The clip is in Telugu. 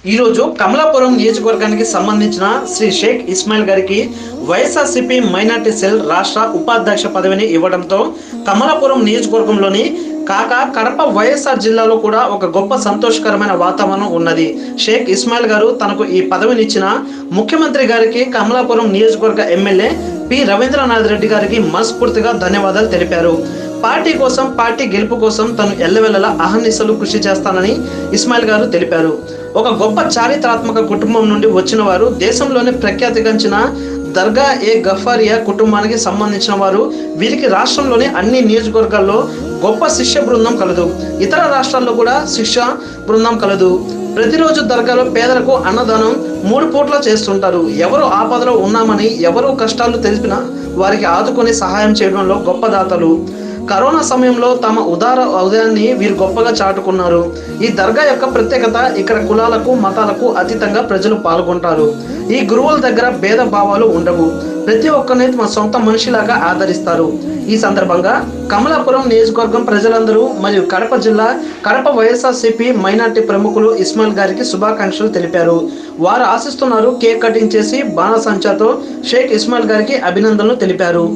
ఈరోజు కమలాపురం నియోజకవర్గానికి సంబంధించిన శ్రీ షేక్ ఇస్మాయిల్ గారికి వైఎస్ఆర్సీపీ మైనార్టీ సెల్ రాష్ట్ర ఉపాధ్యక్ష పదవిని ఇవ్వడంతో కమలాపురం నియోజకవర్గంలోని కడప వైఎస్ఆర్ జిల్లాలో కూడా ఒక గొప్ప సంతోషకరమైన వాతావరణం ఉన్నది. షేక్ ఇస్మాయిల్ గారు తనకు ఈ పదవినిచ్చిన ముఖ్యమంత్రి గారికి కమలాపురం నియోజకవర్గ ఎమ్మెల్యే పి రవీంద్రనాథ్ రెడ్డి గారికి మనస్ఫూర్తిగా ధన్యవాదాలు తెలిపారు. పార్టీ కోసం, పార్టీ గెలుపు కోసం తను ఎల్లవెల్లలా అహర్నిశలు కృషి చేస్తానని ఇస్మాయిల్ గారు తెలిపారు. ఒక గొప్ప చారిత్రాత్మక కుటుంబం నుండి వచ్చిన వారు, దేశంలోనే ప్రఖ్యాతిగాంచిన దర్గా ఏ గఫారియా కుటుంబానికి సంబంధించిన వారు. వీరికి రాష్ట్రంలోని అన్ని నియోజకవర్గాల్లో గొప్ప శిష్య బృందం కలదు. ఇతర రాష్ట్రాల్లో కూడా శిష్య బృందం కలదు. ప్రతిరోజు దర్గాలో పేదలకు అన్నదానం 3 పూట్ల చేస్తుంటారు. ఎవరు ఆపదలో ఉన్నామని, ఎవరు కష్టాలు తెలిపినా వారికి ఆదుకొని సహాయం చేయడంలో గొప్ప దాతలు. కరోనా సమయంలో తమ ఉదార ఉదయాన్ని వీరు గొప్పగా చాటుకున్నారు. ఈ దర్గా యొక్క ప్రత్యేకత, ఇక్కడ కులాలకు, మతాలకు అతీతంగా ప్రజలు పాల్గొంటారు. ఈ గురువుల దగ్గర భేద భావాలు ఉండవు. ప్రతి ఒక్కరిని తమ సొంత మనిషిలాగా ఆదరిస్తారు. ఈ సందర్భంగా కమలాపురం నియోజకవర్గం ప్రజలందరూ మరియు కడప జిల్లా, కడప వైఎస్ఆర్సీపీ మైనార్టీ ప్రముఖులు ఇస్మాయిల్ గారికి శుభాకాంక్షలు తెలిపారు. వారు ఆశిస్తున్నారు. కేక్ కటింగ్ చేసి బాణసంచాతో షేక్ ఇస్మాయిల్ గారికి అభినందనలు తెలిపారు.